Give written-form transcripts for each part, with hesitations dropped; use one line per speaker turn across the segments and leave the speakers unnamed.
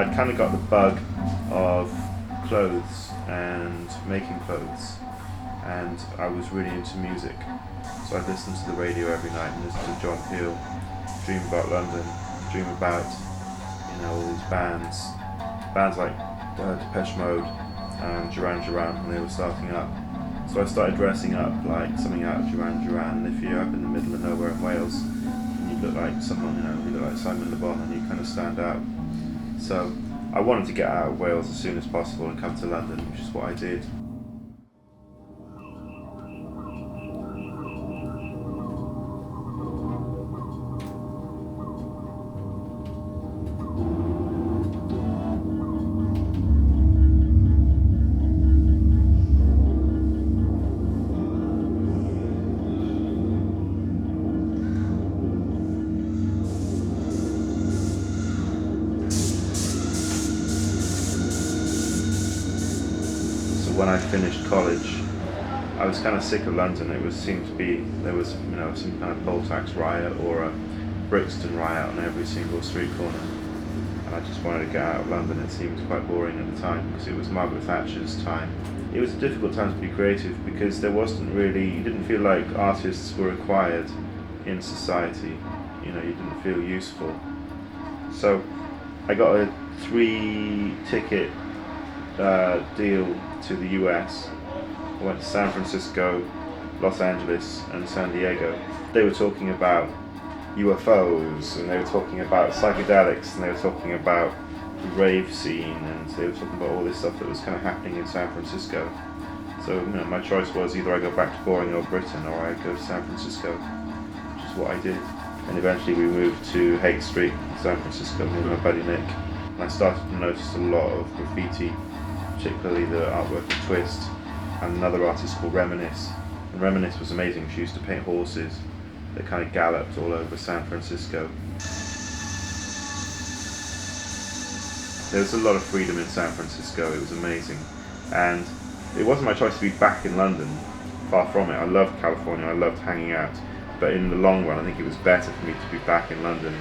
I'd kind of got the bug of clothes and making clothes, and I was really into music. So I'd listen to the radio every night and listen to John Peel, dream about London, dream about, all these bands like Depeche Mode and Duran Duran when they were starting up. So I started dressing up like something out of Duran Duran, and if you're up in the middle of nowhere in Wales, and you look like someone, you look like Simon Le Bon, and you kind of stand out. So I wanted to get out of Wales as soon as possible and come to London, which is what I did. When I finished college, I was kind of sick of London. Seemed to be there was some kind of poll tax riot or a Brixton riot on every single street corner, and I just wanted to get out of London. It seemed quite boring at the time because it was Margaret Thatcher's time. It was a difficult time to be creative because you didn't feel like artists were required in society. You didn't feel useful. So I got a 3-ticket deal to the US. I went to San Francisco, Los Angeles and San Diego. They were talking about UFOs, and they were talking about psychedelics, and they were talking about the rave scene, and they were talking about all this stuff that was kind of happening in San Francisco. So my choice was either I go back to boring old Britain or I go to San Francisco, which is what I did. And eventually we moved to Haight Street in San Francisco with my buddy Nick, and I started to notice a lot of graffiti, particularly the artwork of Twist, and another artist called Reminisce. And Reminisce was amazing. She used to paint horses that kind of galloped all over San Francisco. There was a lot of freedom in San Francisco. It was amazing, and it wasn't my choice to be back in London. Far from it. I loved California. I loved hanging out, but in the long run, I think it was better for me to be back in London,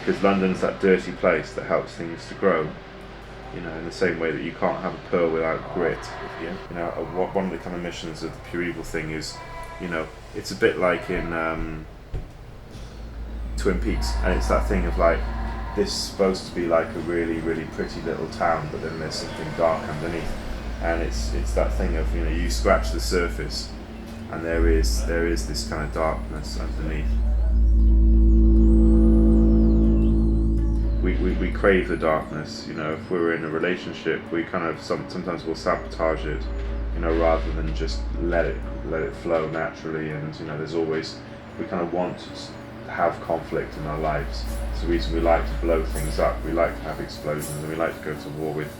because London's that dirty place that helps things to grow. In the same way that you can't have a pearl without grit. One of the kind of missions of the Pure Evil thing is, it's a bit like in Twin Peaks, and it's that thing of like, this is supposed to be like a really, really pretty little town, but then there's something dark underneath, and it's that thing of, you scratch the surface, and there is this kind of darkness underneath. We crave the darkness. If we're in a relationship, we kind of sometimes we'll sabotage it, rather than just let it flow naturally. And we kind of want to have conflict in our lives. It's the reason we like to blow things up. We like to have explosions, and we like to go to war with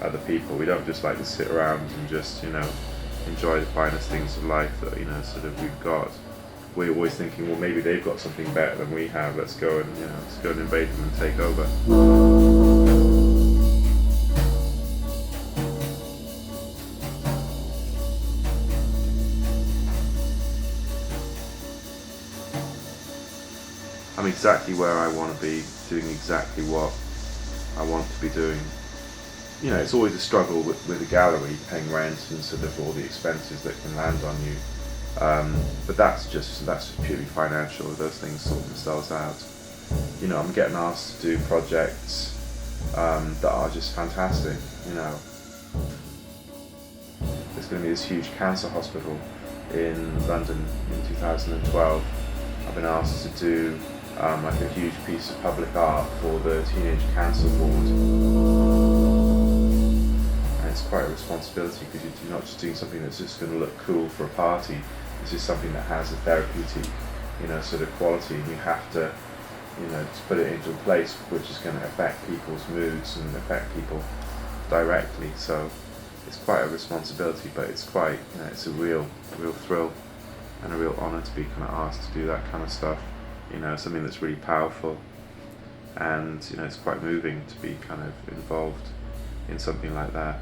other people. We don't just like to sit around and just enjoy the finest things of life that we've got. We're always thinking, well, maybe they've got something better than we have. Let's go and invade them and take over. I'm exactly where I want to be, doing exactly what I want to be doing. It's always a struggle with a gallery, paying rent and all the expenses that can land on you. But that's just purely financial. Those things sort themselves out. I'm getting asked to do projects that are just fantastic. There's going to be this huge cancer hospital in London in 2012. I've been asked to do like a huge piece of public art for the Teenage Cancer Ward. And it's quite a responsibility, because you're not just doing something that's just going to look cool for a party. This is something that has a therapeutic, quality, and you have to, to put it into a place which is going to affect people's moods and affect people directly. So it's quite a responsibility, but it's quite, it's a real thrill and a real honour to be kind of asked to do that kind of stuff. Something that's really powerful, and it's quite moving to be kind of involved in something like that.